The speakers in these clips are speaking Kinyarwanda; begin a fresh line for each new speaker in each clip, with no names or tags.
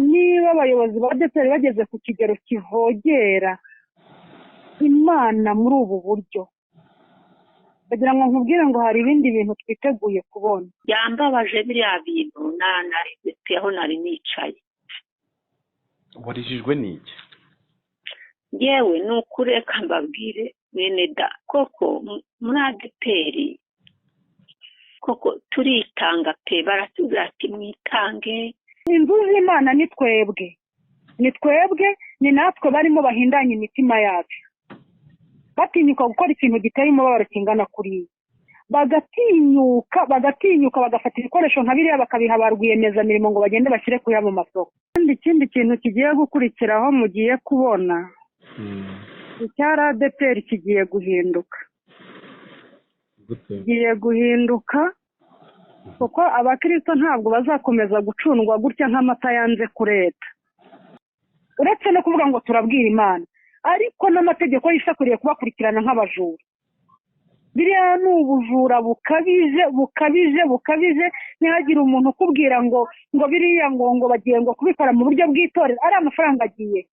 niba abayobozi ba ADEPR bageze ku kigero kivogera Imana muri ubu buryo, bagira ngo nkubwire ngo hari ibindi bintu twiteguye kubona.
Byambabaje biriya bintu naretse aho nari nicaye.
Warijijwe n'iki?
Yewe ni ukureka mbabwire bene da koko muri ADEPR koko turitanga pe, baratubwira ati mwitange.
Inzu y'Imana ni twebwe, ni natwe barimo bahindanya imitima yacu, batinyuka gukora ikintu giteye umubabaro kingana kuriya, bagatinyuka bagafata ibikoresho nka biriya bakabiha ba rwiyemezamirimo ngo bagende bashyire kuya mu masoko. Kandi ikindi kintu kigiye gukurikiraho mugiye kubona, icyara ADEPR kigiye guhinduka. Kigiye guhinduka kuko abakristo ntabwo bazakomeza gucundwa gutya nk'amata yanze kureta. Uretse no kuvuga ngo turabwira Imana, ariko n'amategeko yisakuriye kubakurikirana nk'abajura. Biriya ni ubujura bukabije, ntihagire umuntu ukubwira ngo biriya ngo bagiye ngo kubikora mu buryo bw'itorero, ari amafaranga agiye.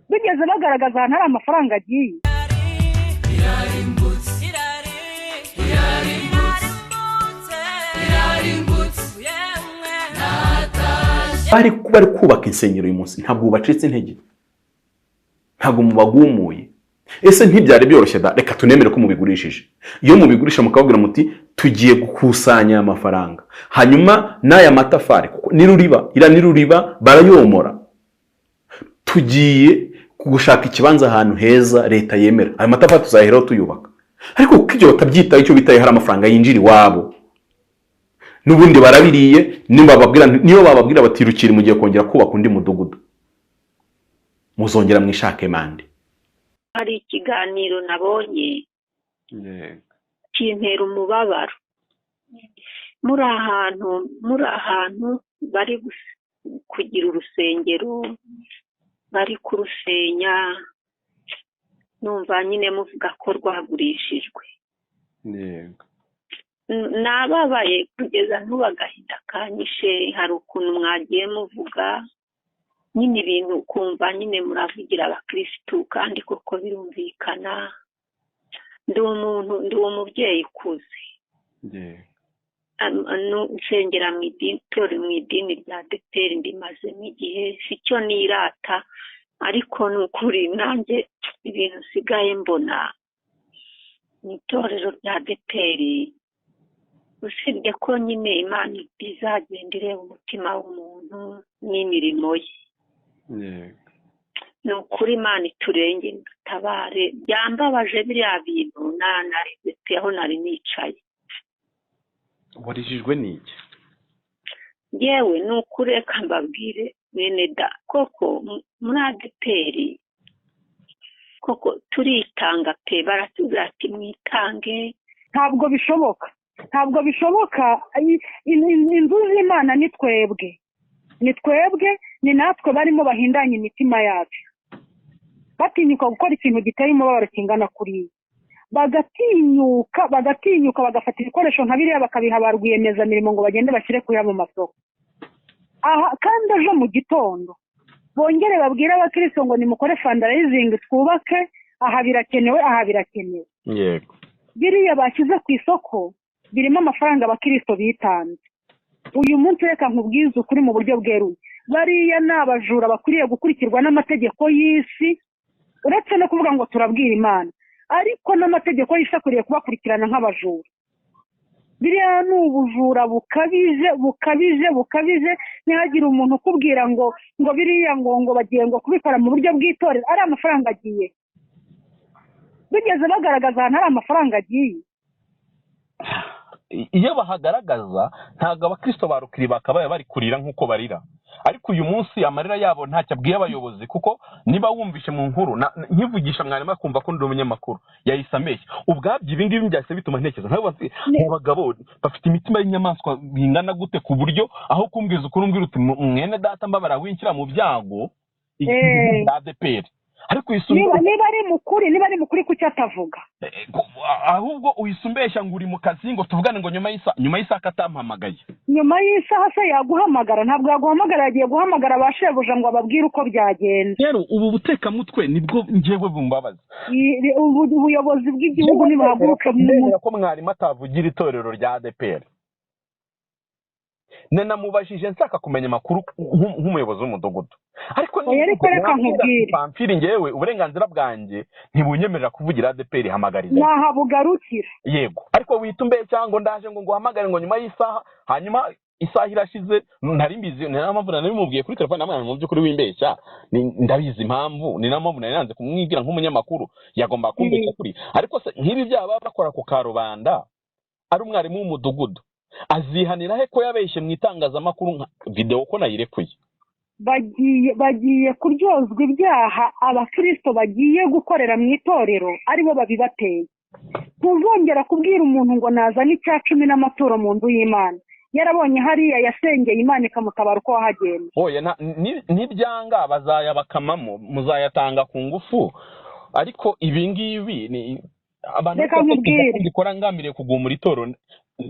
Bigeze bagaragaza ahantu ari amafaranga agiye.
Bari kubaka insengero uyu munsi, ntabwo bacitse intege, ntabwo mubagumuye. Ese ntibyari byoroshye da? Reka tunemere ko mubigurishije. Iyo mubigurisha mukababwira muti tugiye gukusanya amafaranga, hanyuma n'aya matafari kuko niruriba barayomora, tugiye gushaka ikibanza ahantu heza leta yemera, ayo matafari tuzaheraho tuyubaka. Ariko kuko ibyo batabyitaho, icyo bitaye hari amafaranga yinjira iwabo, n'ubundi barabiriye. Niyo bababwira batirukira mugiye kongera kubaka undi mudugudu, muzongera mwishake mande.
Hari ikiganiro nabonye kintera umubabaro. Muri ahantu bari kugira urusengero, bari kurusenya, numva nyine muvuga ko rwagurishijwe. Nababaye kugeza n'ubagahinda kanyishe. Hari ukuntu mwagiye muvuga nyine ibintu ukumva nyine muravugira abakristo kandi koko birumvikana. Ndi umubyeyi ukuze, nsengera mu idini rya ADEPR, ndimazemo igihe, si cyo nirata, ariko ni ukuri nanjye ibintu nsigaye mbona mu itorero rya ADEPR, usibye ko nyine Imana izagenda ireba umutima w'umuntu n'imirimo ye. Ni ukuri Imana iturenge dutabare. Byambabaje biriya bintu naretse aho nari nicaye.
Warijijwe n'iki?
Yewe ni ukureka mbabwire bene da koko muri ADEPR koko turitanga pe, baratubwira ati mwitange.
Ntabwo bishoboka. Inzu y'Imana ni twebwe, ni natwe barimo bahindanya imitima yacu, batinyuka gukora ikintu giteye umubabaro kingana kuriya, bagatinyuka bagafata ibikoresho nka biriya bakabiha ba rwiyemezamirimo ngo bagende bashyire kuya mu masoko. Aha kandi ejo mu gitondo bongere babwire abakristo ngo nimukore fundraising, twubake, aha birakenewe.
Yego.
Biriya bashyize ku isoko birimo amafaranga abakristo bitanze. Uyu munsi reka nkubwize ukuri mu buryo bweruye, bariya ni abajura bakwiriye gukurikirwa n'amategeko y'isi. Uretse no kuvuga ngo turabwira Imana, ariko n'amategeko yisakuriye kubakurikirana nk'abajura. Biriya ni ubujura bukabije, ntihagire umuntu ukubwira ngo biriya ngo bagiye ngo kubikora mu buryo bw'itorero, ari amafaranga agiye. Bigeze bagaragaza ahantu ari amafaranga agiye.
Iyo bahagaragaza ntabwo abakristo barukiri bakabaye bari kurira nk'uko barira, ariko uyu munsi amarira yabo ntacyo abwiye abayobozi, kuko niba wumvishe mu nkuru nkivugisha mwarimu akumva ko ndi umunyamakuru yahise ameshya. Ubwabyo ibi ngibi byahise bituma ntekereza mu bagabo bafite imitima y'inyamaswa bingana gute, ku buryo aho kumbwiza ukuri umbwira uti mwene data mbabara winshyira mu byago ADEPR, ariko uyisumbesha
niba ari mukuri kuki atavuga
ahubwo uyisumbesha ngo uri mu kazi ngo tuvugane ngo nyuma y'isaha katampamagaye.
nyuma y'isaha se yaguhamagara? Ntabwo yaguhamagara, yagiye guhamagara abashebuja ngo ababwire uko byagenze.
Rero ubu butekamutwe nibwo njyewe bumbabaza.
Ubuyobozi bw'igihugu nibahaguruke
ko mwarimu atavugira itorero rya ADPR. Namubajije nsaka kumenya amakuru nk'umuyobozi w'umudugudu, ariko
reka nkubwire
pamfiri ngewe uburenganzira bwanjye ntibunyemerera kuvugira ADPR. Hamagariza
naha bugarukira,
yego, ariko witumbe cyangwa ndaje ngo nguhamagare ngo nyuma y'isaha, hanyuma isaha irashize ntari mbizi. Ni mpamvu nabimubwiye kuri telefone, namwe mu by'ukuri wimbeshya, ndabizi impamvu, ni mpamvu nanze kumwibwira nk'umunyamakuru, yagomba kumbeshya kuri. Ariko se nk'ibi byaba bakora ku karubanda, ari umwarimu w'umudugudu, azihanira he ko yabeshye mu itangazamakuru nka video ko nayirekuye?
bagiye kuryozwa ibyaha abakristo bagiye gukorera mu itorero aribo babibateye. Ntuzongera kubwira umuntu ngo nazane icya 10 n'amaturo mu nzu y'Imana, yarabonye hariya yasengeye Imana ikamutabara uko wahagenda.
Oya n'ibyanga bazayabakamamo, muzayatanga ku ngufu, ariko ibi ngibi ni abantu bikora ngamire kugumura itoro.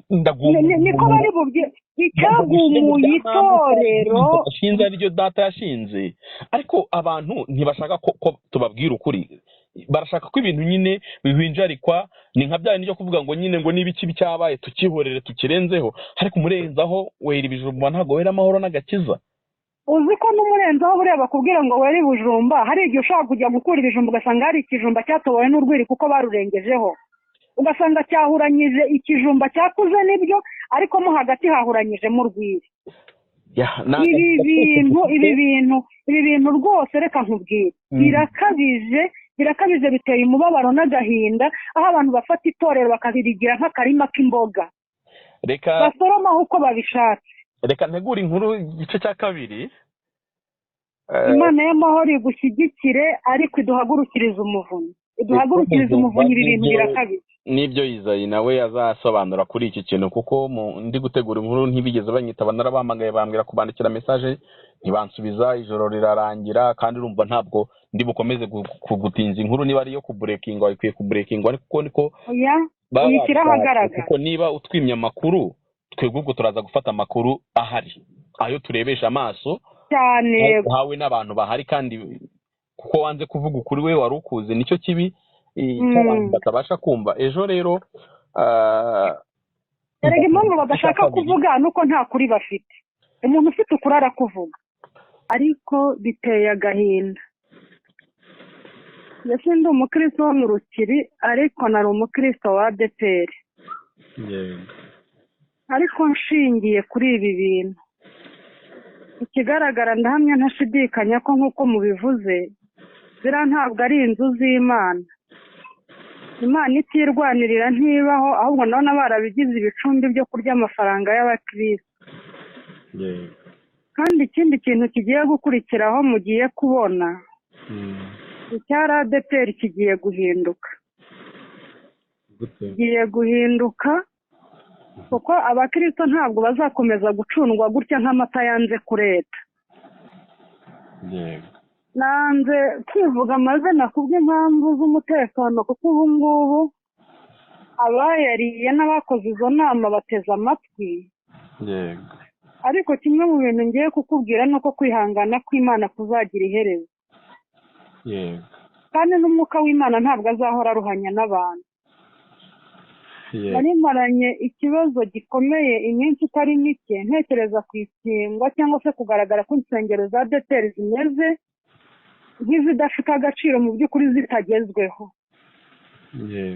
Niko bari bubye icyagumuye itorero
ashinze aryo data yashinze, ariko abantu ntibashaka ko tubabwira ukuri. Barashaka ko ibintu nyine bibinjarikwa, ni nka bya n'ibyo kuvuga ngo nyine ngo niba ikibi cyabaye tukihorere tukirenzeho, ariko umurenzaho wera ibijumba ntago wera amahoro n'agakiza.
Uzi ko n'umurenzaho bureba kubwira ngo wera ibijumba, hari igihe ushaka kujya gukura ibijumba ugasanga hari ikijumba cyatobowe n'urwiri kuko barurengejeho, ugasanga cyahuranyije ikijumba cyakuze nibyo, ariko mo hagati hahuranyijemo urwiri. Ibi bintu rwose reka nkubwire, birakabije biteye umubabaro n'agahinda, aho abantu bafata itorero bakabirigira nk'akarima k'imboga basoromaho uko babishatse.
Reka ntegura inkuru igice cya 2.
Imana y'amahoro igushyigikire, ariko iduhagurukiriza umuvunyi. Ibi bintu birakabije.
Nibyo Izayi nawe azasobanura kuri iki kintu, kuko ndi gutegura inkuru ntibigeze banyitaba, narabahamagaye bambwira kubandikira message ntibansubiza, ijoro rirarangira, kandi urumva ntabwo ndi bukomeze kugutinza inkuru. Niba ari yo kubreakinga ikwiye kubreakinga, ariko niko
uyikirahagaragara,
kuko niba utwimya amakuru twebwe ubwo turaza gufata amakuru ahari, ayo turebesha amaso
cyane
hawe n'abantu bahari, kandi kuko wanze kuvuga ukuri we wari ukuze, nicyo kibi cy'abantu batabasha kumva. Ejo rero
erega impamvu badashaka kuvuga nuko nta kuri bafite. Umuntu ufite ukuri arakuvuga, ariko biteye agahinda. Yese ndi umukristo wo mu Rukiri, ariko nari umukristo wa ADPR. Ariko nshingiye kuri ibi bintu, ikigaragara ndahamya ntashidikanya ko nk'uko mubivuze, zira ntabwo ari inzu z'Imana. Imana itirwanirira ntibaho, ahubwo nabona barabigize ibicumbi byo kurya amafaranga y'abakristo. Kandi ikindi kintu kigiye gukurikiraho mugiye kubona, icyara ADPR kigiye guhinduka. Kigiye guhinduka kuko abakristo ntabwo bazakomeza gucundwa gutya nk'amata yanze kureta. Nanze kwivuga amazina kubw'impamvu z'umutekano, kuko ubu ngubu abayariye n'abakoze izo nama bateze amatwi. Ariko kimwe mu bintu ngiye kukubwira ni uko kwihangana kw'Imana kuzagira iherezo, kandi n'umwuka w'Imana ntabwo azahora aruhanya n'abantu. Nari maranye ikibazo gikomeye iminsi itari mike, ntekereza ku ikingwa cyangwa se kugaragara ko insengero za ADPR zimeze nk'izidafite agaciro, mu by'ukuri zitagezweho.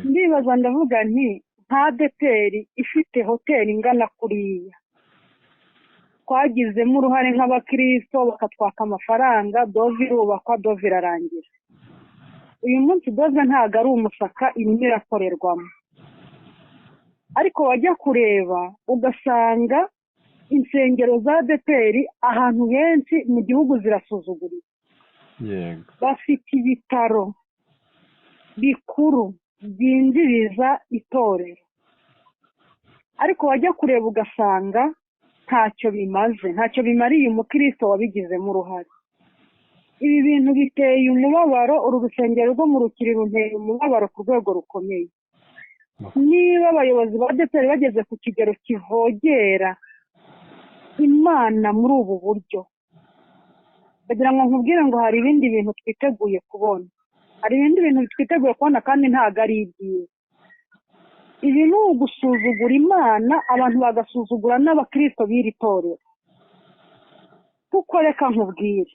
Ndibaza ndavuga nti nta ADPR ifite hoteli ingana kuriya, twagizemo uruhare nk'abakristo bakatwaka amafaranga, dove irubakwa, dove irarangira. Uyu munsi dove ntabwo ari umusaka irimo irakorerwamo, ariko wajya kureba ugasanga insengero za ADPR ahantu henshi mu gihugu zirasuzugurika. Bafite ibitaro bikuru byinjiriza itorero, ariko wajya kureba ugasanga ntacyo bimaze, ntacyo bimariye umukristo wabigizemo uruhare. ibi bintu biteye umubabaro, uru rusengero rwo mu Rukiri runteye umubabaro ku rwego rukomeye. Niba abayobozi ba ADEPR bageze ku kigero kivogera Imana muri ubu buryo, kugira ngo nkubwire ngo hari ibindi bintu twiteguye kubona, hari ibindi bintu twiteguye kubona kandi ntabwo ari ibyiza. Ibi ni ugusuzugura Imana, abantu bagasuzugura n'abakristo b'iri torero. Kuko reka nkubwire,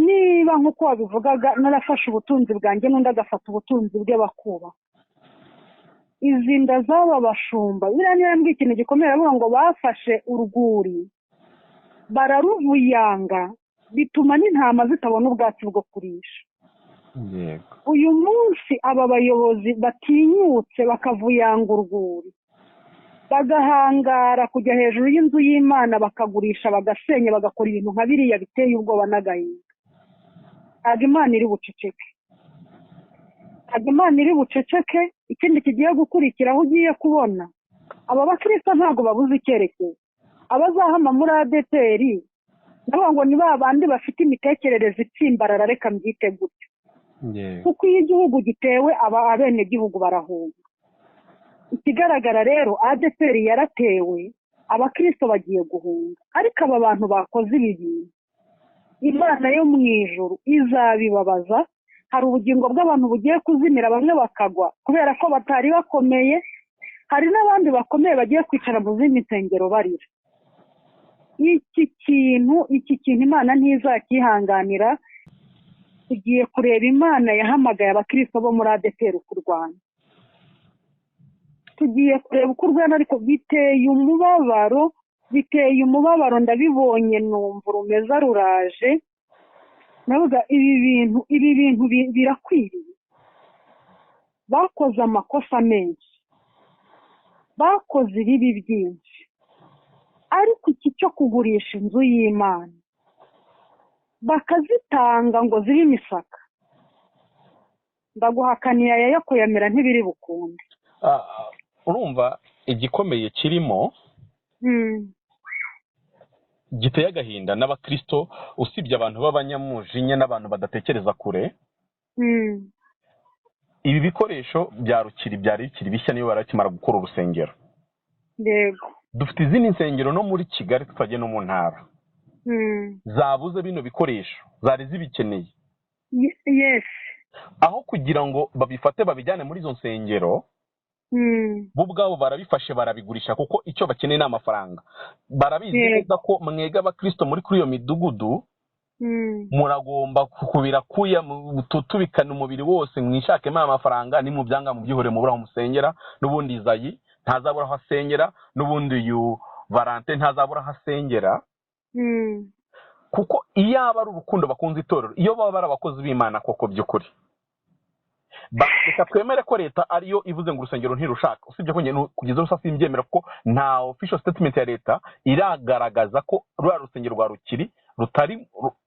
niba nk'uko wabivugaga narafashe ubutunzi bwanjye n'undi agafata ubutunzi bwe bakubaha, izi nda z'aba bashumba biriya niba mbwira ikintu gikomeye, aravuga ngo bafashe urwuri bararuvuyanga bituma n'intama zitabona ubwatsi bwo kurisha. Uyu munsi aba bayobozi batinyutse bakavuyanga urwuri, bagahangara kujya hejuru y'inzu y'Imana bakagurisha, bagasenya, bagakora ibintu nka biriya biteye ubwoba n'agahinda. Ntabwo Imana iri buceceke, ntabwo Imana iri buceceke. Ikindi kigiye gukurikiraho ugiye kubona, aba bakristo ntabwo babuze icyerekezo. Abazahama muri ADEPR nabo ngo ni ba bandi bafite imitekerereze itsimbarara, reka mbyite gutyo. Kuko iyo igihugu gitewe abenegihugu barahunga. Ikigaragara rero ADEPR yaratewe, abakristo bagiye guhunga. Ariko aba bantu bakoze ibi bintu, Imana yo mu ijuru izabibabaza. Hari ubugingo bw'abantu bugiye kuzimira, bamwe bakagwa kubera ko batari bakomeye, hari n'abandi bakomeye bagiye kwicara mu zindi nsengero barira. Iki kintu Imana ntizakihanganira. Tugiye kureba Imana yahamagaye abakristo bo muri ADEPR kurwana, tugiye kureba uko urwana, ariko biteye umubabaro, ndabibonye numva urumeza ruraje. Navuga ibi bintu birakwiriye. Bakoze amakosa menshi, bakoze ibibi byinshi, ariko iki cyo kugurisha inzu y'Imana bakazitanga ngo zibe imisaka, ndaguhakaniye aya yo kuyamera ntibiri bukunde.
Urumva igikomeye kirimo giteye agahinda n'abakristo, usibye abantu b'abanyamujinya n'abantu badatekereza kure. Ibi bikoresho bya Rukiri byari bikiri bishya niyo barakimara gukora urusengero.
Yego,
dufite izindi nsengero no muri Kigali, twagiye no mu ntara zabuze bino bikoresho, zari zibikeneye.
Yes.
Aho kugira ngo babifate babijyane muri izo nsengero, bo ubwabo barabifashe barabigurisha, kuko icyo bakeneye ni amafaranga. Barabizi neza ko mwega abakristo muri kuri iyo midugudu muragomba kubirakuya tubikana umubiri wose, mwishakemo amafaranga, ni mu byanga mu byihore mubura aho musengera. N'ubundi Izayi ntazabura aho asengera, n'ubundi uyu Valente ntazabura aho asengera. Kuko iyo aba ari urukundo bakunze itorero, iyo baba bari abakozi b'Imana koko by'ukuri, reka twemere ko leta ariyo ivuze ngo urusengero ntirushaka. Usibye ko njye kugeza ubu simbyemera, kuko nta official statement ya leta iragaragaza ko rwa rusengero rwa Rukiri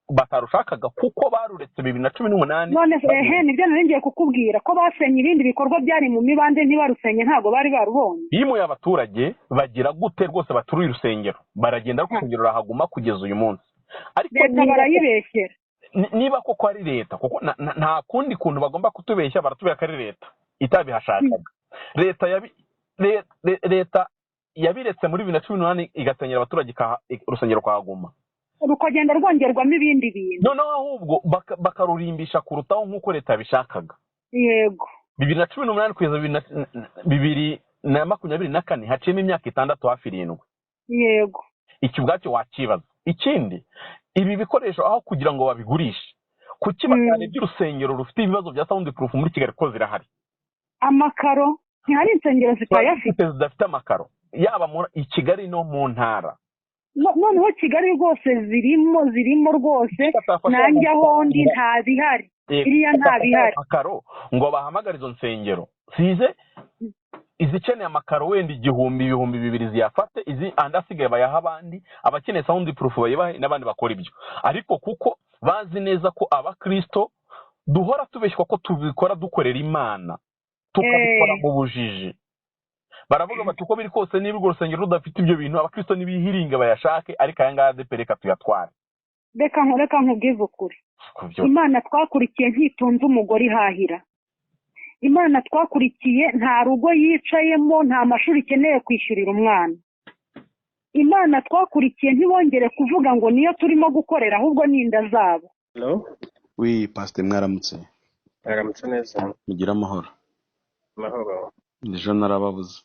batarushakaga, kuko baruretse 2018.
None nibyo nari ngiye kukubwira ko basenye ibindi bikorwa byari mu mibande, ntibarusenye, ntabwo bari barubonye.
Iyo abaturage bagira gute rwose baturuye urusengero, baragenda rusengero rahaguma kugeza uyu munsi. Ariko
leta barayibeshyera.
Niba koko ari leta, kuko nta kundi kuntu bagomba kutubeshya, baratubera ko ari leta itabihashakaga. Leta yabiretse muri 2018 igasenyera abaturage urusengero kwaguma,
rukagenda rwongerwamo ibindi bintu,
noneho ahubwo bakarurimbisha kurutaho nk'uko leta yabishakaga.
Yego,
2018 kugeza 2024 haciyemo imyaka 6 hafi 7.
Yego,
iki ubwacyo wakibaza. Ikindi, ibi bikoresho aho kugira ngo babigurishe, kuki bakane by'urusengero rufite ibibazo bya soundproof muri Kigali ko zirahari?
Amakaro ntihari insengero zitayafite,
zidafite amakaro, yaba muri Kigali no mu ntara.
Noneho Kigali rwose zirimo rwose, nanjye aho ndi nta bihari, iriya nta bihari.
Amakaro ngo bahamagara izo nsengero size izikeneye amakaro wenda 1000-2000 ziyafate, izi andasigaye bayaha abandi, abakeneye soundproof bayibahe, n'abandi bakora ibyo. Ariko kuko bazi neza ko abakristo duhora tubeshywa ko tubikora dukorera Imana, tukabikora mu bujiji, baravuga bati uko biri kose niba urwo rusengero rudafite ibyo bintu, abakristo nibihiringa bayashake, ariko aya ngaya ADEPR reka tuyatware.
Reka nkubwize ukuri, imana twakurikiye ntitunze umugore ihahira, imana twakurikiye nta rugo yicayemo, nta mashuri ikeneye kwishyurira umwana, imana twakurikiye ntibongere kuvuga ngo niyo turimo gukorera ahubwo ni inda zabo.
wi pasite mwaramutse?
Mwaramutse neza.
mugira amahoro.
Amahoro.
ejo narababuze.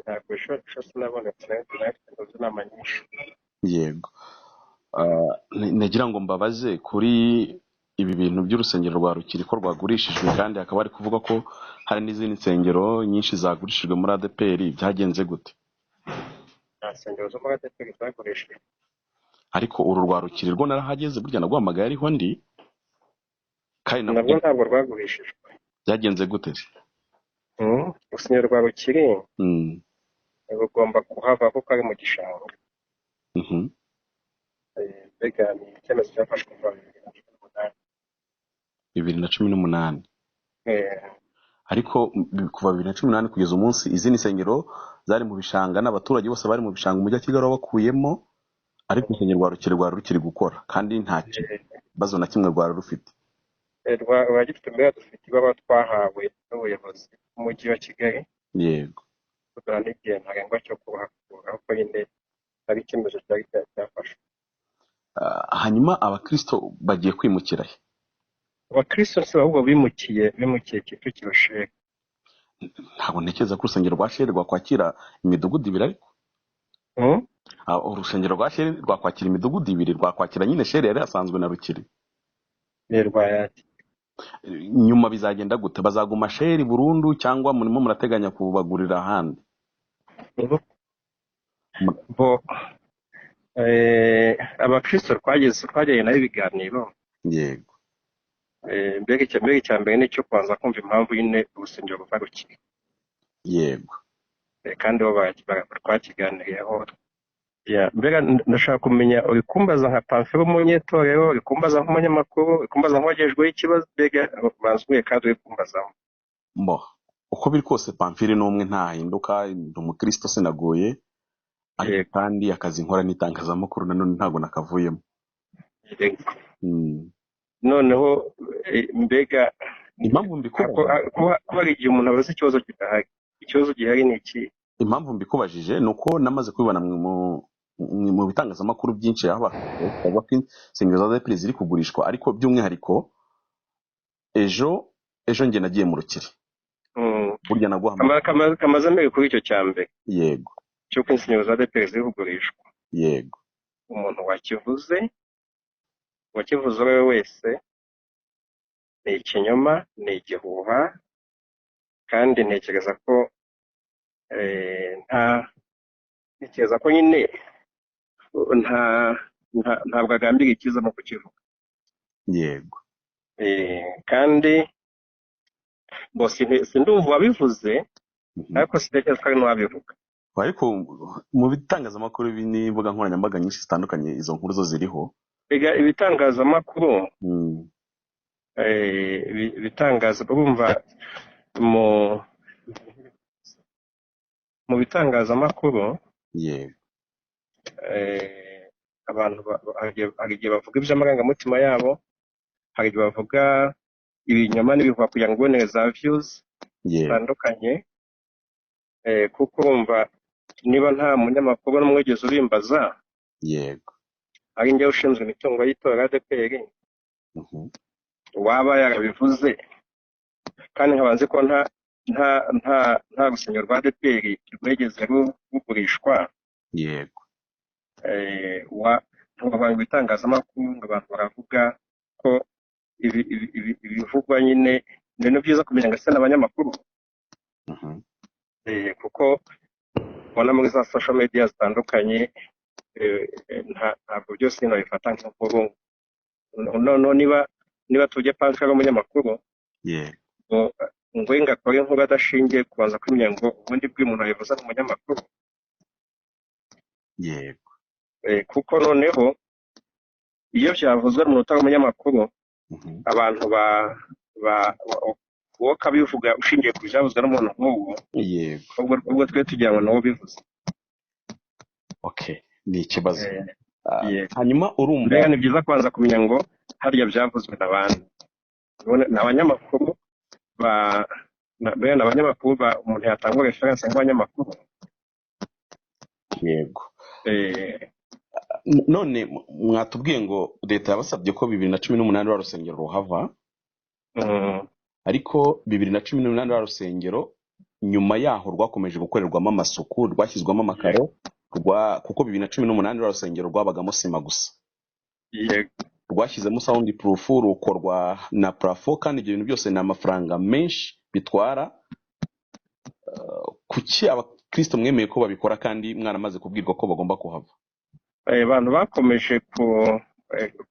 Ntabwo ejo sinabonetse, nafite inama nyinshi.
yego. nagira ngo mbabaze kuri ibi bintu by'urusengero rwa Rukiri ko rwagurishijwe, kandi hakaba hari kuvuga ko hari n'izindi nsengero nyinshi zagurishijwe muri ADPR. Byagenze gute?
Nta nsengero zo muri ADPR zagurishijwe,
ariko uru rwa Rukiri rwo narahageze, burya naguhamagaye ariho ndi, kandi
nabwo ntabwo rwagurishijwe.
byagenze gute?
urusengero rwa Rukiri rugomba kuhava kuko ari mu gishanga. Mbega ni icyemezo cyafashwe kuva
2018. ariko kuva 2018 kugeza umunsi izindi nsengero zari mu bishanga n'abaturage bose bari mu bishanga umujyi wa Kigali bakuyemo, ariko urusengero rwa Rukiri rwari rukiri gukora kandi nta kibazo na kimwe rwari rufite.
rwagifite mbere dufite ibaruwa twahawe n'ubuyobozi bw'umujyi wa Kigali.
yego.
kugira n'igihe ntarengwa cyo kuhakura kuko nyine ari icyemezo cyari cyafashwe.
hanyuma abakristo bagiye kwimukira he?
Abakristo si ahubwo bimukiye Kicukiro Shehe.
ntabwo ntekereza ko urusengero rwa Shehe rwakwakira imidugudu ibiri, ariko urusengero rwa Shehe rwakwakira imidugudu ibiri, rwakwakira nyine Shehe yari asanzwe na Rukiri. nyuma bizagenda gute? bazaguma Shehe burundu cyangwa murimo murateganya kubagurira ahandi?
abakristo twagiranye nabo ibiganiro.
yego.
mbega icya mbere nicyo kubanza kumva impamvu nyine urusengero ruva Rukiri.
yego.
kandi bo twakiganiriyeho. mbega ndashaka kumenya, uri kumbaza nka Pamfile w'umunyetorero, uri kumbaza nk'umunyamakuru, uri kumbaza nk'uwagejejweho ikibazo, mbega banzuye kandi uri kumbazaho.
uko biri kose Pamfile n'umwe ntahinduka, ndi umukristo sinagoye, ariko kandi akazi nkora n'itangazamakuru nanone ntabwo nakavuyemo.
noneho mbega
impamvu mbikubaje
kuba hari igihe umuntu abaza ikibazo kidahari, ikibazo gihari ni iki?
impamvu mbikubajije ni uko namaze kubibona mu bitangazamakuru byinshi bavuga ko insengero za ADPR ziri kugurishwa, ariko by'umwihariko ejo njye nagiye mu Rukiri. burya naguhamagaye
kamaze mbere kuri icyo cya mbere.
yego.
cy'uko insengero za ADPR ziri kugurishwa.
yego.
umuntu wakivuze uwo ari we wese ni ikinyoma, ni igihuha, kandi ntekereza ko nyine ntabwo agambiriye icyiza mu kukivuga.
yego.
kandi sindumva uwabivuze, ariko sintekereza ko ari n'uwabivuga.
ariko mu bitangazamakuru n'imbuga nkoranyambaga nyinshi zitandukanye izo nkuru zo ziriho.
ibitangazamakuru urumva mu bitangazamakuru.
yego.
abantu hari igihe bavuga iby'amarangamutima yabo, hari igihe bavuga ibinyoma n'ibihuha kugira ngo ubone za views zitandukanye. kuko urumva niba nta munyamakuru n'umwe wigeze ubimbaza,
yego,
ari njye ushinzwe imitungo y'itora ADPR, waba yarabivuze kandi nkaba nzi ko nta rusengero rwa ADPR rwegeze rugurishwa.
yego.
ntibavanga ibitangazamakuru ngo abantu baravuga ko ibivugwa nyine ni byiza kumenya ngo ese n'abanyamakuru. kuko ubona muri za social media zitandukanye, ntabwo byose babifata nk'inkuru. niba tujye Pamfile w'umunyamakuru ngo ngakore inkuru adashingiye kubanza kumenya ngo ubundi bw'umuntu abivuza n'umunyamakuru.
yego.
kuko noneho iyo byavuzwe mu utari umunyamakuru, abantu wowe ukabivuga ushingiye ku byavuzwe n'umuntu nk'uwo.
yego.
ubwo twe tugira ngo nawo bivuze.
okay, ni ikibazo. hanyuma urumva
mbega ni byiza kubanza kumenya ngo harya byavuzwe n'abandi ni abanyamakuru bene abanyamakuru umuntu yatanga referense nk'abanyamakuru.
yego. None mwatubwiye ngo leta yabasabye ko 2018 rwa rusengero ruhava, ariko 2018 rwa rusengero nyuma yaho rwakomeje gukorerwamo amasuku, rwashyizwamo amakaro, kuko 2018 rwa rusengero rwabagamo sima gusa.
Yego.
Rwashyizemo sound proof, rukorwa na plafo, kandi ibyo bintu byose ni amafaranga menshi bitwara. Kuki abakristo mwemeye ko babikora kandi mwaramaze kubwirwa ko bagomba kuhava?
Abantu bakomeje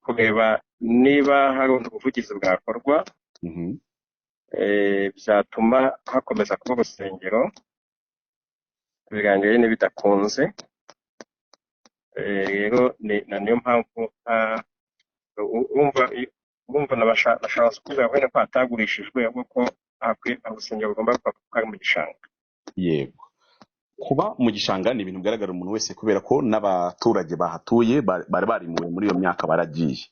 kureba niba hari ubuvugizi bwakorwa byatuma hakomeza kuba urusengero, birangiye n'ibidakunze. Rero niyo mpamvu urumva nashaka kuvuga wenda ko hatagurishijwe, ahubwo ko urusengero rugomba kuba mu gishanga.
Yego. Kuba mu gishanga ni ibintu bigaragara umuntu wese, kubera ko n'abaturage bahatuye bari barimuwe muri iyo myaka baragiye.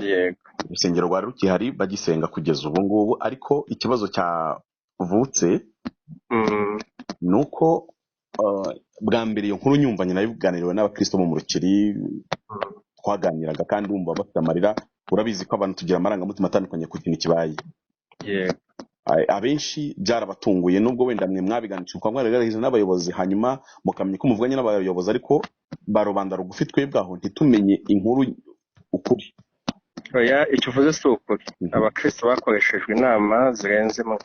Yego.
Urusengero rwari rukihari bagisenga kugeza ubu ngubu, ariko ikibazo cyavutse ni uko bwa mbere iyo nkuru nyumva nyina biganiriwe n'abakristo mu Rukiri, twaganiraga kandi wumva bafite amarira. Urabizi ko abantu tugira amarangamutima atandukanye ku kintu kibaye.
Yego.
Abenshi byarabatunguye, nubwo wenda mwe mwabiganishije kwa mwaragaragaje n'abayobozi, hanyuma mukamenya ko muvuganye n'abayobozi, ariko barobanda rugufi twebwe aho ntitumenye inkuru ukuri.
Oya, icyo uvuze si ukuri. Abakristo bakoreshejwe inama zirenzemo.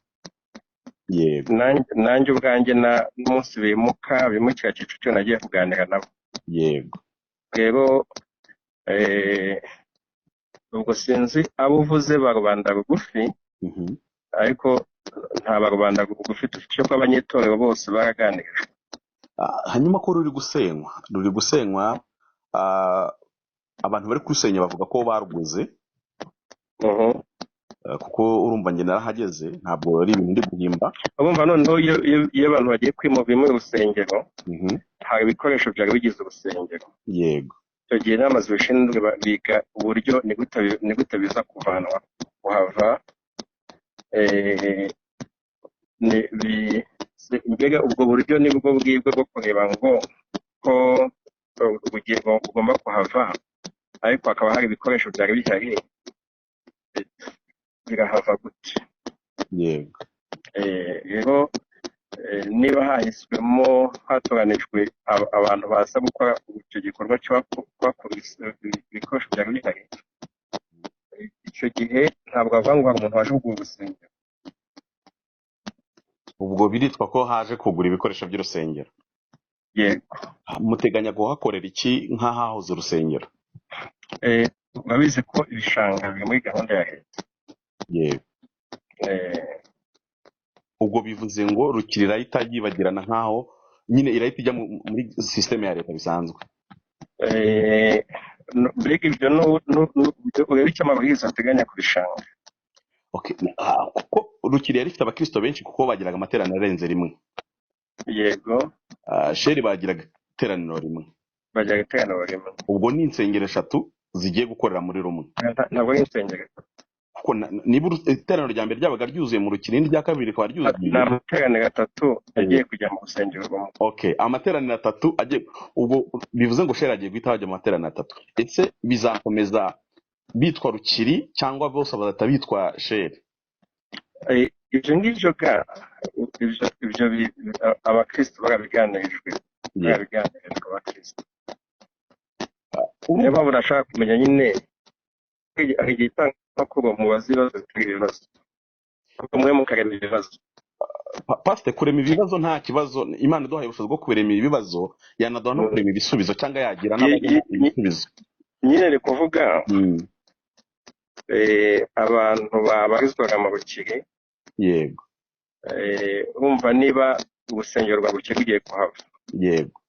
Yego.
Nanjye ubwanjye n'umunsi bimukira Kicukiro nagiye kuganira nabo.
Yego.
Rero ubwo sinzi abo uvuze ba rubanda rugufi, ariko nta ba rubanda rugufi dufite ko abanyetorero bose baraganirijwe.
Hanyuma ko ruri gusenywa, abantu bari kurusenya bavuga ko baruguze. Kuko urumva njye narahageze, ntabwo ari ibintu ndi guhimba.
Urumva noneho iyo abantu bagiye kwimura urusengero, hari ibikoresho byari bigize urusengero.
Yego.
Icyo gihe n'amazu bishinzwe biga uburyo ni gute biza kuhava. Mbega ubwo buryo ni bwo bwibwe bwo kureba ngo ko bugomba kuhava, ariko hakaba hari ibikoresho byari bihari, birahava gute?
Yego.
Rero niba hahiswemo hatoranijwe abantu baza gukora icyo gikorwa cyo kubakora ibikoresho byari bihari, icyo gihe ntabwo bavuga ngo hari umuntu waje kugura urusengero.
Ubwo biritwa ko haje kugura ibikoresho by'urusengero.
Yego.
Muteganya kuhakorera iki nk'ahahoze urusengero?
Urabizi ko ibishanga biri muri gahunda ya leta.
Yego. Ubwo bivuze ngo Rukiri irahita yibagirana nk'aho nyine irahita ijya muri sisiteme ya leta bisanzwe.
Mbega ibyo ureba icyo amabwiriza ateganya ku bishanga.
Kuko Rukiri yari ifite abakristo benshi, kuko bagiraga amateraniro arenze rimwe.
Yego.
Sheri bagiraga iteraniro rimwe.
Bagiraga iteraniro rimwe.
Ubwo ni insengero 3 zigiye gukorera muri rumwe.
Ntabwo ari insengero.
Kuko niba iteraniro rya mbere ryabaga ryuzuye mu Rukiri, irya kabiri rikaba ryuzuye.
Ni amateraniro 3 agiye kujya mu rusengero rumwe.
Amateraniro 3 agiye. Ubwo bivuze ngo Sheri agiye guhita hajya mu materaniro 3. Ese bizakomeza bitwa Rukiri cyangwa bose bazatabitwa Sheri?
Ibyo ngibyo ibyo abakristo barabiganirijwe. Abakristo niyo mpamvu nashaka kumenya nyine hari igihe itangamakuru mubaza ibibazo bitari ibibazo, kuko mwe mukarema ibibazo.
Pasite, kurema ibibazo nta kibazo. Imana iduhaye ubushobozi bwo kurema ibibazo, yanaduha no kurema ibisubizo, cyangwa yagira n'ibisubizo.
Nyine ni kuvuga abantu babarizwaga mu Rukiri.
Yego.
Urumva niba urusengero rwa Rukiri rugiye kuhava.
Yego.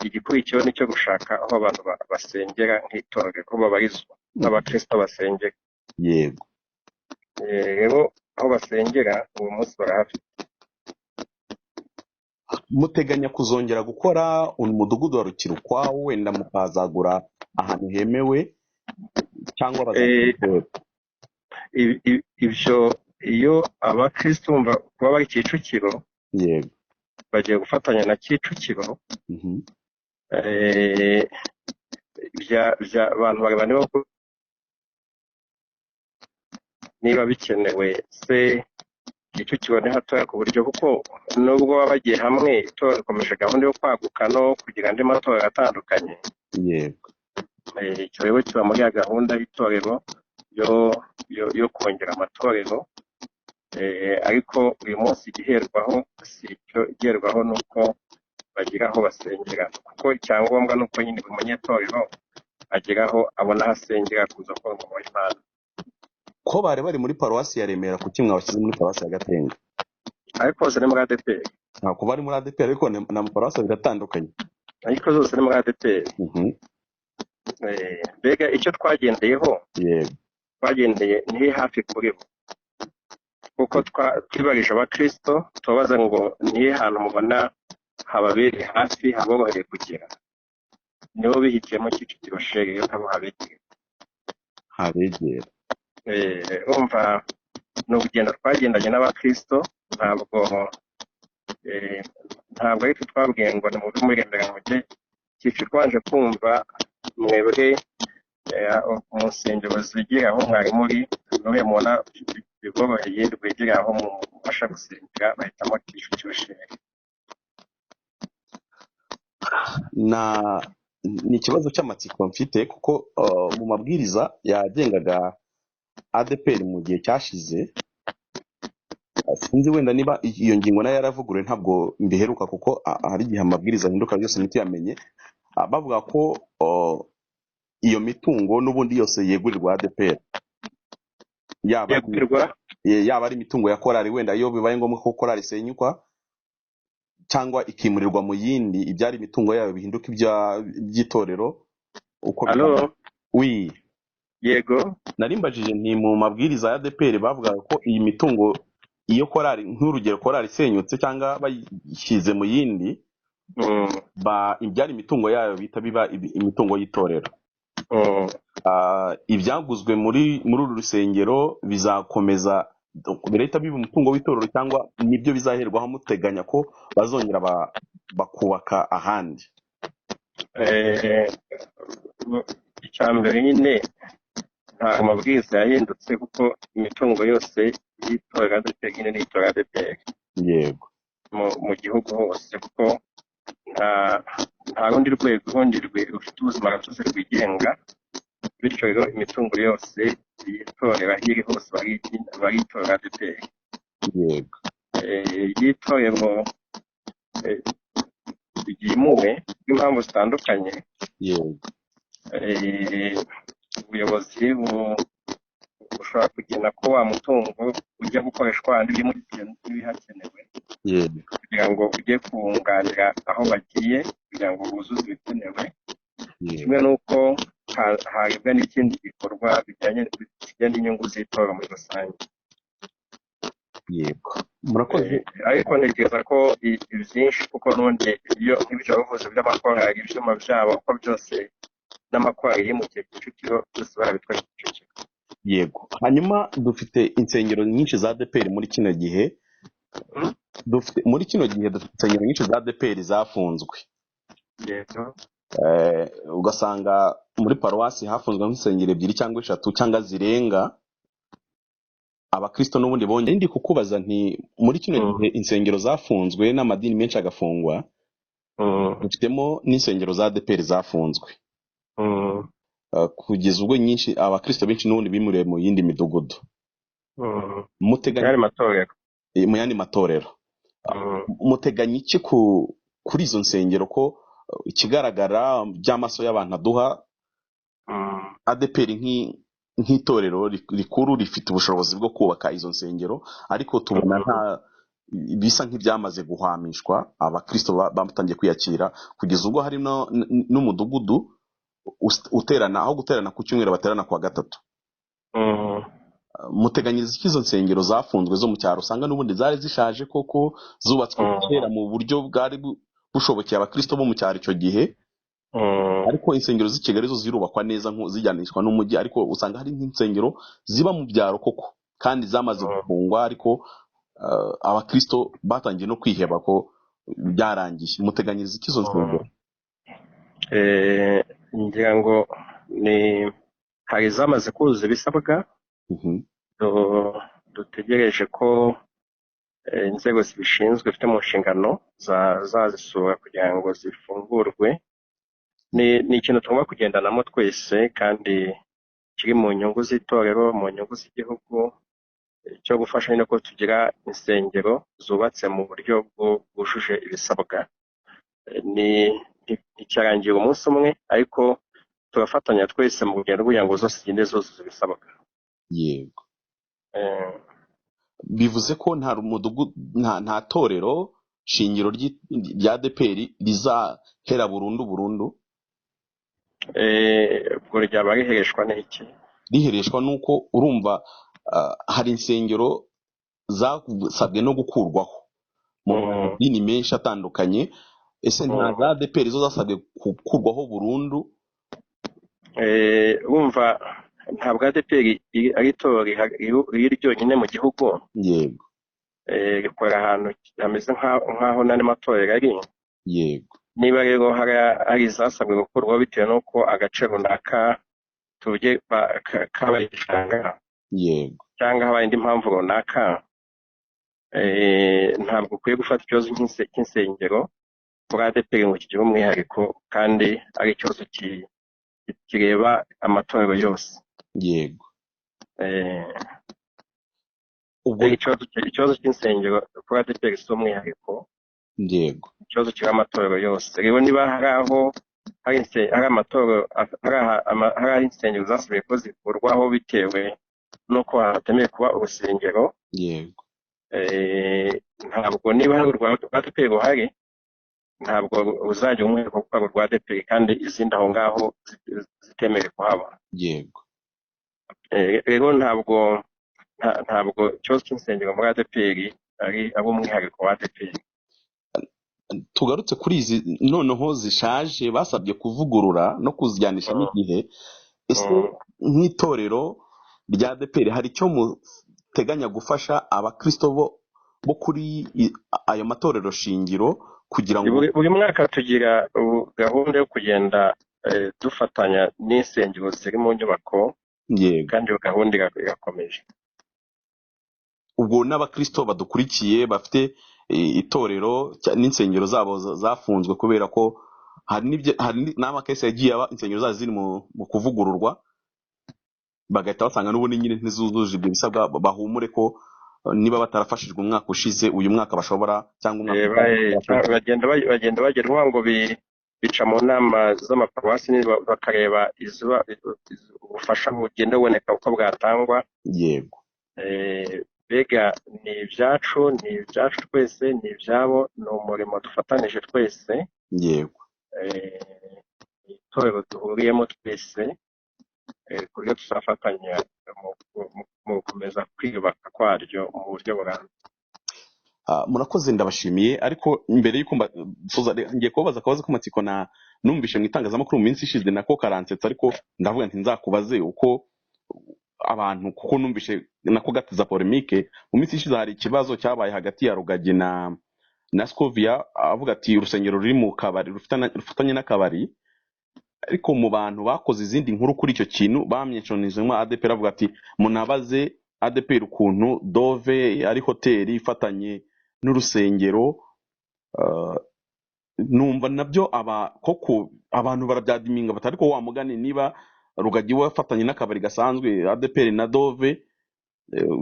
Igikurikiyeho nicyo gushaka aho abantu basengera nk'itorero, ko babarizwa n'abakristo basengera.
Yego.
Rero aho basengera uwo munsi barahafite.
Muteganya kuzongera gukora umudugudu wa Rukiri ukwawo, wenda mukazagura ahantu hemewe, cyangwa bazakora
ibyo iyo abakristo bumva kuba bari Kicukiro
yego
bagiye gufatanya na Kicukiro abantu bareba niba bikenewe se Kicukiro ni hatoya ku buryo kuko nubwo baba bagiye hamwe itora rikomeje gahunda yo kwaguka no kugira andi matora atandukanye
yego
icyo rero kiba muri ya gahunda y'itorero yo kongera amatorero ariko uyu munsi igiherwaho si icyo igerwaho ni uko bagira aho basengera kuko icyangombwa ni uko nyine buri munyetorero agera aho abona aho asengera kuza ko ngo Imana
ko bari muri paruwasi ya Remera kuki mwabashyize muri paruwasi ya Gatenga
ariko zose ni muri ADPR
ntabwo bari muri ADPR ariko na paruwasi biratandukanye
ariko zose ni muri ADPR mbega icyo twagendeyeho twagendeye ni hafi kuri bo kuko twibarije abakristo tubabaza ngo ni hantu mubona hababereye hafi haboroheye kugera nibo bihitiyemo Kicukiro shere yo habo habegera umva ni urugendo twagendanye n'abakristo ntabwo ari twe twabwiye ngo ni mubi muri Remera mujye Kicukiro twanje kumva mwebwe mu nsengero zigira aho mwari muri n'ubuye mubona biboroheye rwegera aho mubasha gusengera bahitamo Kicukiro shere
ni ikibazo cy'amatsiko mfite kuko mu mabwiriza yagengaga ADPR mu gihe cyashize sinzi wenda niba iyo ngingo nayo yaravuguruwe ntabwo mbiheruka kuko hari igihe amabwiriza ahinduka byose ntituyamenye bavuga ko iyo mitungo n'ubundi yose yegurirwa ADPR yaba ari imitungo ya korali wenda iyo bibaye ngombwa ko korali isenyukwa cyangwa ikimurirwa mu yindi ibyari imitungo yayo bihinduka iby'itorero uko
yego
narimbajije nti mu mabwiriza ya ADPR bavuga ko iyi mitungo iyo korali nk'urugero korali isenyutse cyangwa bayishyize mu yindi ibyari imitungo yayo bita biba imitungo y'itorero ibyaguzwe muri uru rusengero bizakomeza leta biba umutungo w'itorero cyangwa nibyo bizaherwaho muteganya ko bazongera bakubaka ahandi
icya mbere nyine nta mabwiriza yahindutse kuko imitungo yose y'itorero ADPR nyine n'itorero ADPR
yego
mu gihugu hose kuko nta rundi rwego rufite ubuzima gatozi rwigenga bityo rero imitungo yose y'itorero aho iri hose baritorera ADPR
yego
y'itorero ryimuwe n'impamvu zitandukanye
yego
ubuyobozi bushobora kugena ko wa mutungo ujya gukoreshwa ahandi n'ibihakenewe kugira ngo ujye kunganira aho bagiye kugira ngo buzuze ibikenewe kimwe n'uko harebwa n'ikindi gikorwa bijyanye n'inyungu z'itora muri rusange
yego murakoze
ariko ntekereza ko byinshi kuko n'ubundi iyo nk'ibyo bavuze by'amakorali ibyuma byabo uko byose n'amakorali iri mu gihe Kicukiro byose barabitwa Kicukiro
yego hanyuma dufite insengero nyinshi za ADPR muri kino gihe dufite insengero nyinshi za ADPR zafunzwe
yego
ugasanga muri paruwasi hafunzwe nk'insengero 2 cyangwa 3 cyangwa zirenga abakristo n'ubundi bongeye ndi kukubaza nti muri kino gihe insengero zafunzwe n'amadini menshi agafungwa dufitemo n'insengero za ADPR zafunzwe kugeza ubwo nyinshi abakristo benshi n'ubundi bimuriwe mu yindi midugudu mu yandi matorero muteganya iki kuri izo nsengero ko ikigaragara by'amaso y'abantu aduha ADPR nk'itorero rikuru rifite ubushobozi bwo kubaka izo nsengero ariko tubona nta bisa nk'ibyamaze guhamishwa abakristo batangiye kwiyakira kugeza ubwo hari n'umudugudu uterana aho guterana ku cyumweru baterana ku wa gatatu muteganyiriza izo nsengero zafunzwe zo mu cyaro usanga n'ubundi zari zishaje koko zubatswe kera mu buryo bwari bushobokeye abakristo bo mu cyaro icyo gihe ariko insengero z'i Kigali zo zirubakwa neza zijyanishwa n'umujyi, ariko usanga hari nk'insengero ziba mu byaro koko kandi zamaze gufungwa, ariko abakristo batangiye no kwiheba ko byarangiye. muteganyiriza iki izo nsengero?
ngira ngo hari zamaze kuzuza ibisabwa. dutegereje ko inzego zibishinzwe zifite mu nshingano zazisura kugira ngo zifungurwe. ni ikintu tugomba kugendanamo twese kandi kiri mu nyungu z'itorero, mu nyungu z'igihugu, cyo gufasha no ko tugira insengero zubatse mu buryo bwujuje ibisabwa. nticyarangira umunsi umwe, ariko turafatanya twese mu rugendo kugira ngo zose zigende zuzuza ibisabwa.
Yego. bivuze ko nta torero shingiro rya ADEPR rizahera burundu?
ubwo ryaba rihereshwa n'iki?
rihereshwa nuko urumva hari insengero zasabwe no gukurwaho mu madini menshi atandukanye. Ese nta za ADEPR zo zasabwe gukurwaho burundu?
wumva ntabwo ADEPR ari itorero riri ryonyine mu gihugu.
Yego.
rikora ahantu hameze nk'aho n'andi matorero ari.
Yego.
niba rero hari izasabwe gukurwaho bitewe n'uko agace runaka tuvuge kabaye igishanga.
Yego.
cyangwa habaye indi mpamvu runaka, ntabwo ukwiye gufata ikibazo cy'insengero kuri ADEPR ngo kigire umwihariko kandi ari ikibazo kireba amatorero yose.
Yego.
ikibazo cy'insengero kuri ADEPR si umwihariko.
Yego.
ikibazo kireba amatorero yose. rero niba hari aho hari amatorero, hari insengero zasabwe ko zikurwaho bitewe n'uko hatemewe kuba urusengero.
Yego.
ntabwo niba hari urwa ADEPR ruhari, ntabwo uzajya umwihariko kuko urwa ADEPR kandi izindi aho ngaho zitemewe kuhaba.
Yego.
rero ntabwo ikibazo cy'insengero muri ADEPR ari umwihariko wa ADEPR.
tugarutse kuri izi noneho zishaje basabye kuvugurura no kuzijyanisha n'igihe. ese nk'itorero rya ADEPR hari icyo muteganya gufasha abakristo bo kuri ayo matorero shingiro kugira ngo
buri mwaka tugira gahunda yo kugenda dufatanya n'insengero ziri mu nyubako?
Yego.
kandi iyo gahunda irakomeje.
ubwo n'abakristo badukurikiye bafite itorero n'insengero zabo zafunzwe kubera ko hari n'amakesi yagiye aba insengero zazo ziri mu kuvugururwa, bagahita basanga n'ubundi nyine ntizuzuje ibyo bisabwa, bahumure ko niba batarafashijwe umwaka ushize uyu mwaka bashobora, cyangwa umwaka
bagenda bagerwaho ngo bica mu nama z'amaparuwasi bakareba ubufasha bugenda buboneka uko bwatangwa.
Yego.
mbega ni ibyacu twese, ni ibyabo, ni umurimo dufatanije twese.
Yego.
itorero duhuriyemo twese ku buryo tuzafatanya mu gukomeza kwiyubaka kwaryo mu buryo burambye.
murakoze, ndabashimiye. ariko mbere y'uko ngiye kubabaza akabazo k'amatsiko numvishe mu itangazamakuru mu minsi ishize nako karansetsa, ariko ndavuga nti nzakubaze uko abantu, kuko numvishe nako gateza polemique. mu minsi ishize hari ikibazo cyabaye hagati ya Rugagi na Scovia, avuga ati urusengero ruri mu kabari rufatanye n'akabari, ariko mu bantu bakoze izindi nkuru kuri icyo kintu bamenyeshanijemo ADEPR, avuga ati munabaze ADEPR ukuntu Dove ari hoteli ifatanye n'urusengero. numva nabyo koko abantu barabyadiminga batari ko wa mugani, niba Rugagi wafatanye n'akabari gasanzwe, ADEPR na Dove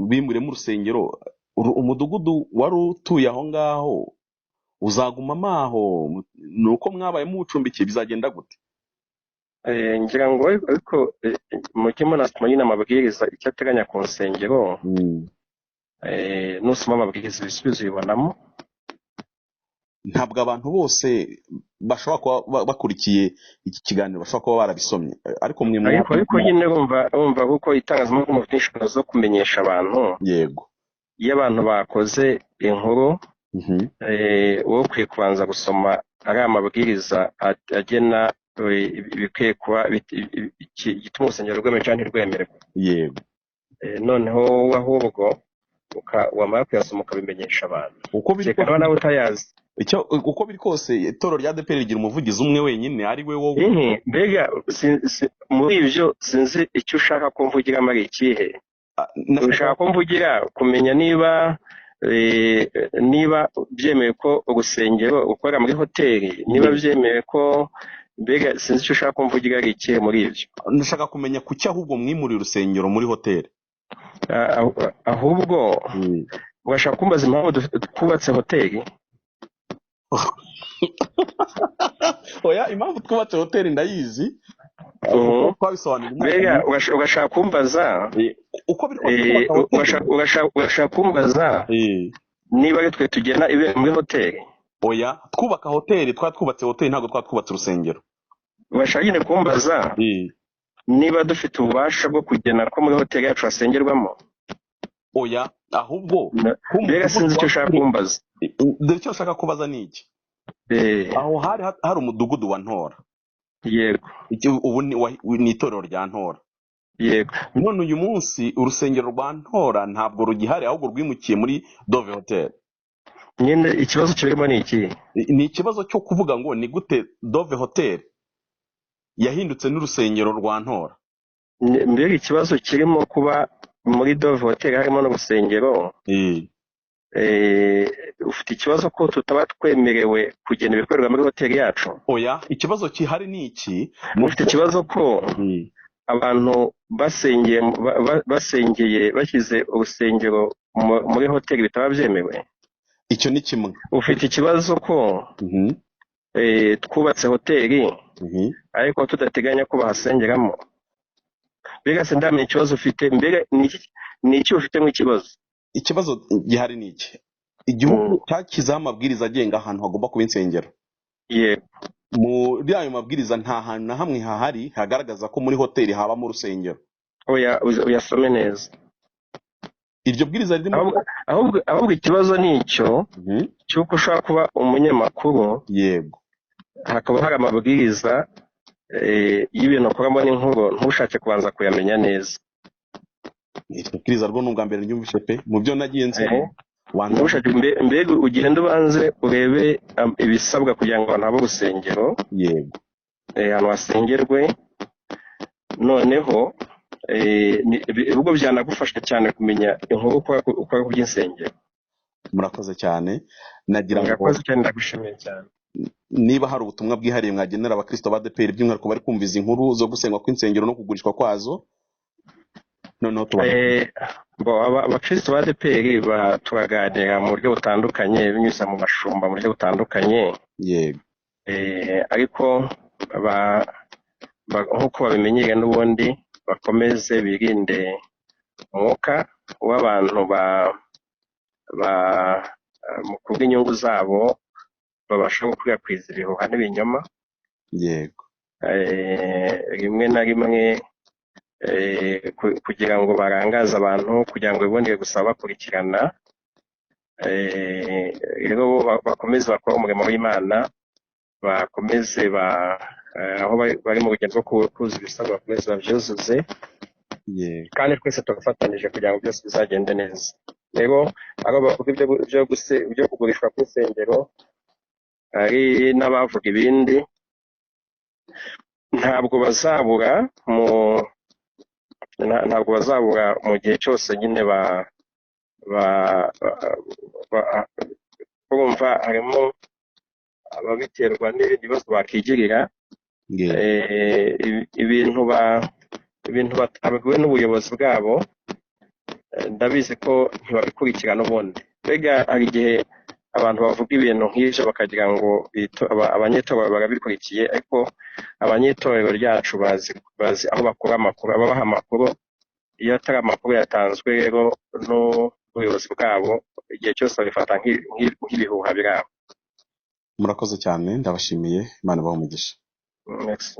bimuremo urusengero, umudugudu wari utuye aho ngaho uzagumamo aho? ni uko mwabayemo ubucumbikiye, bizagenda gute?
ngira ngo ariko mujye munasoma nyine amabwiriza icyo ateganya ku nsengero. nusoma amabwiriza ibisubizo ubibonamo.
ntabwo abantu bose bashobora kuba bakurikiye iki kiganiro bashobora kuba barabisomye, ariko mwe
ariko nyine bumva kuko itangazamakuru mufite inshingano zo kumenyesha abantu.
Yego.
iyo abantu bakoze inkuru, wowe ukwiye kubanza gusoma ari amabwiriza agena bikwiye kuba gituma urusengero rwemewe cyangwa ntirwemerwe.
yego
Noneho wowe ahubwo wamara kuyasoma ukabimenyesha abantu
uko biri
reka nawe utayazi.
uko biri kose itorero rya ADEPR rigira umuvugizi umwe wenyine ari we wowe.
Mbega muri ibyo sinzi icyo ushaka ko mvugiramo ari ikihe. Ushaka ko mvugira kumenya niba byemewe ko urusengero ukorera muri hoteli, niba byemewe ko, mbega sinzi icyo ushaka ko mvugira ari ikihe muri ibyo.
Ndashaka kumenya kuki ahubwo mwimuriye urusengero muri hoteli.
Ahubwo urashaka kumbaza impamvu twubatse hoteli?
Oya, impamvu twubatse hoteli ndayizi.
Mbega urashaka kumbaza
uko biri
urashaka kumbaza niba ari twe tugena ibintu muri hoteli?
Oya, twubaka hoteli, twubatse hoteli, ntabwo twubatse urusengero.
Urashaka nyine kumbaza niba dufite ububasha bwo kugena ko muri hoteli yacu hasengerwamo?
Oya, ahubwo
mbega sinzi icyo ushaka kumbaza.
Dore icyo ushaka kubaza ni iki. Aho hari umudugudu wa Ntora.
Yego.
Ubu ni itorero rya Ntora.
Yego.
None uyu munsi urusengero rwa Ntora ntabwo rugihari, ahubwo rwimukiye muri Dove Hotel.
Nyine ikibazo kirimo ni iki?
Ni ikibazo cyo kuvuga ngo ni gute Dove Hotel yahindutse n'urusengero rwa Ntora.
Mbega ikibazo kirimo kuba muri Dove Hotel harimo n'urusengero. Ufite ikibazo ko tutaba twemerewe kugena ibikorerwa muri hoteli yacu?
Oya, ikibazo kihari ni iki.
Ufite ikibazo ko abantu basengeye bashyize urusengero muri hoteli bitaba byemewe?
Icyo ni kimwe.
Ufite ikibazo ko twubatse hoteli ariko tudateganya ko bahasengeramo? Mbega se ndamenya ikibazo ufite. Mbega ni iki ufite nk'ikibazo?
Ikibazo gihari ni iki. Igihugu cyakizaho amabwiriza agenga ahantu hagomba kuba insengero.
Yego.
Muri ayo mabwiriza nta hantu na hamwe hahari hagaragaza ko muri hoteli habamo urusengero.
Oya, uyasome neza.
Iryo bwiriza ririmo
ahubwo ikibazo ni icyo cy'uko ushobora kuba umunyamakuru.
Yego.
Hakaba hari amabwiriza y'ibintu ukoramo n'inkuru ntushake kubanza kuyamenya neza.
Iryo bwiriza rwo n'ubwa mbere ryumvishe pe mu byo nagiye nzi.
Mbega ugenda ubanze urebe ibisabwa kugira ngo abantu habe urusengero.
Yego.
Ahantu hasengerwe. Noneho ubwo byanagufasha cyane kumenya inkuru ukora ku by'insengero.
Murakoze cyane. Nagira ngo
murakoze cyane, ndagushimiye cyane.
Niba hari ubutumwa bwihariye mwagenera abakristo ba ADEPR by'umwihariko bari kumviza inkuru zo gusengwa kw'insengero no kugurishwa kwazo, noneho abakristo ba ADEPR turaganira mu buryo butandukanye binyuze mu mashumba mu buryo butandukanye. Yego.
Ariko nk'uko babimenyereye n'ubundi bakomeze birinde umwuka w'abantu mu kubw'inyungu zabo babasha gukwirakwiza ibihuha n'ibinyoma.
Yego.
Rimwe na rimwe kugira ngo barangaze abantu, kugira ngo bibonere gusa bakurikirana. Rero bakomeze bakora umurimo w'Imana, bakomeze aho bari mu rugendo rwo kuzuza ibisabwa bakomeze babyuzuze. Kandi twese tugafatanyije kugira ngo byose bizagende neza. Rero aho bavuga ibyo kugurishwa kw'insengero hari n'abavuga ibindi, ntabwo bazabura mu gihe cyose nyine bumva harimo ababiterwa n'ibindi bibazo bakigirira. Ibintu batabwiwe n'ubuyobozi bwabo ndabizi ko ntibabikurikirana ubundi. Mbega hari igihe abantu bavuga ibintu nk'ibyo bakagira ngo abanyetorero barabikurikiye, ariko abanyetorero ryacu bazi aho bakura amakuru, ababaha amakuru. Iyo atari amakuru yatanzwe rero n'ubuyobozi bwabo, igihe cyose babifata nk'ibihuha birabo.
Murakoze cyane, ndabashimiye. Imana ibahe umugisha.
Merci.